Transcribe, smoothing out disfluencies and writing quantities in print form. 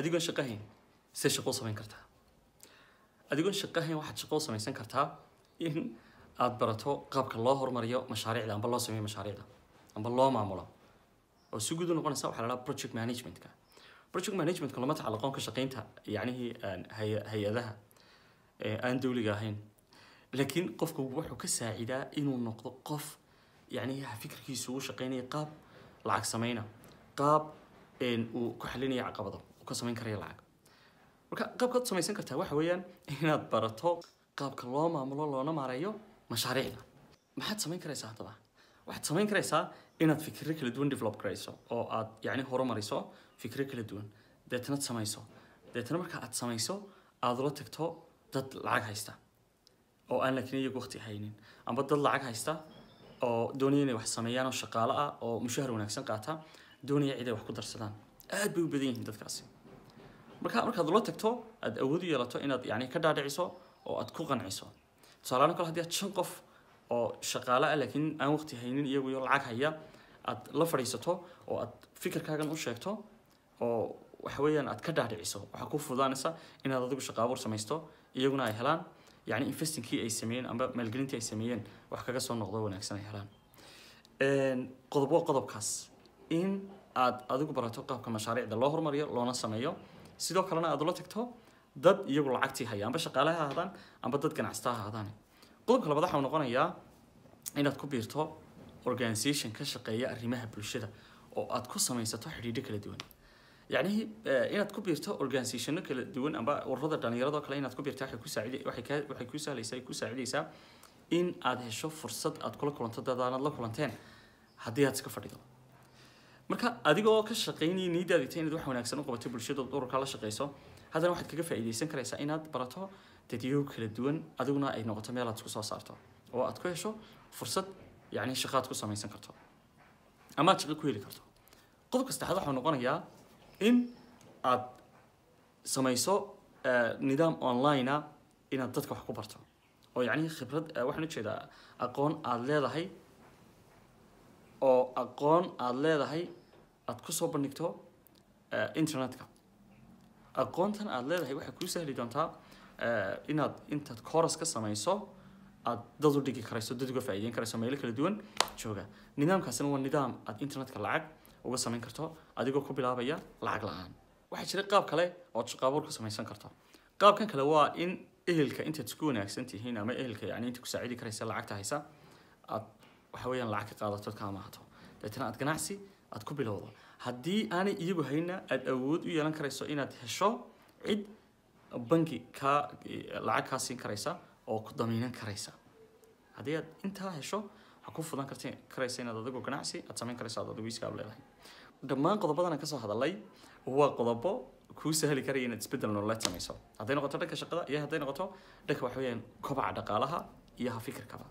adigoon shaqo hayn see shaqo samayn kartaa adigoon shaqo hayn waxaad shaqo samaysan kartaa in aad barato qaabka loo horumariyo mashaariicda amba loo sameeyo mashaariicda amba loo maamulo oo si guud u noqonaysa waxa la yiraahdaa project managementka lama tacalluqo ka shaqaynta yacni hay'adaha aan dawliga ahayn laakiin qofku wuxuu ka saacidaa inuu noqdo qof yacni fikirkiisu uu shaqaynayo qaab lacag samayna qaab uu ku xalinayo caqabado uu ka samayn karayo lacag marka qaabkaad samaysan kartaa waxa weeyaan inaad barato qaabka loo maamulo loona maareeyo mashaariicda maxaad samayn karaysaa haddaba waxaad samayn karaysaa inaad fikirro kala duwan develop garayso oo aad yacni horumariso fikirro kala duwan deetana samayso deetana marka aad samayso aad ula tagto dad lacag haysta oo aan laakiin iyagu waqti haynin amba dad lacag haysta oo doonaya inay wax sameeyaan oo shaqaale ah oo mushahar wanaagsan qaata doonaya cid ay wax ku darsadaan aad bay u badan yihiin dadkaasi markaad ula tagto aad awood u yeelato inaad yacni ka dhaadhiciso oo aad ku qanciso tusaale kale haddii aad 5 qof oo shaqaale ah laakiin aan waqti haynin iyagu iyo lacag haya aad la fadhiisato oo aad fikirkaagan u sheegto oo waxa weeyaan aad ka dhaadhiciso waxa ku fududaanaysa inaad adigu shaqo abuur samaysto iyaguna ay helaan يعني investing كي أي سمين أما مالجرينتي أي سمين وحكاجة صار نقطة ونكسر هلان قضبوا كاس إن أدوك براتوقع كمشاريع ده الله مريء الله نسميه سيدو كلنا أدولتك تو ضد يقول عكتي هيا أم بشقالها هذان أم بدد كان عستها هذان قضب كلا بضحى ونقولنا يا إن تكبير تو organization كشقية الرماها بالشدة أو أتكسر ما يستطيع حديدك لدون يعني إن تكبيرته organization كلا دون أما ورده دانيرده كلا إن تكبيرته وحكوسة ليس يكوسة عليسا إن هذا الشوف فرصة أتكل كلنت دانا الله كلنتين هدي هتسكفرده مركا أديكوا كشقيني نيدا ديتين دوح ونكسر نقبة بالشدة دور كلا شقيسه هذا واحد كيف إيدي سن كريسا إن هاد براتو تديو كلا دون أدونا أي نقطة ميلا تكوسة صارته أو أتكويشوا فرصة يعني شقات كوسة ما يسنكرته أما تشغل كويلي كرته قدك استحضر حنقولنا يا إن أد سميسو نظام أونلاين إن أدتك وحكو برتو أو يعني خبرة وحنا كذا أقون على هاي أو أقون على هاي أتكسو بنكتو إنترنت كا أقون تن على هاي وحكو سهل دونتا إن أنت كورس كسميسو أدور ديك كريسو ديك فايدين كريسو ميلك الدون شوكا نظام كاسن هو النظام الإنترنت كالعاب uga samayn karto adigoo ku bilaabaya lacag la'aan waxa jira qaab kale oo shaqo abuur ku samaysan karto qaabkan kale waa in ehelka inta isku wanaagsan tihiin ama ehelka yani inta ku saacidi karaysa lacagta haysa aad waxa weeyaan lacag ka qaadato ka maahato dadna aad ganacsi aad ku bilowdo haddii aanay iyagu hayna aad awood u yeelan karayso inaad hesho cid bangi ka lacag ka siin karaysa oo ku damiinan karaysa haddii aad intaa hesho ku fudan karaysa inaad adigu ganacsi aad samayn karayso adigu iska leedahay dhammaan qodobadana ka soo hadalay waa qodobo ku sahli karaya inaad isbedel nololeed samayso hadday noqoto dhanka shaqada iyo hadday noqoto dhanka wax weeyaan kobaca dhaqaalaha iyo fikirkaba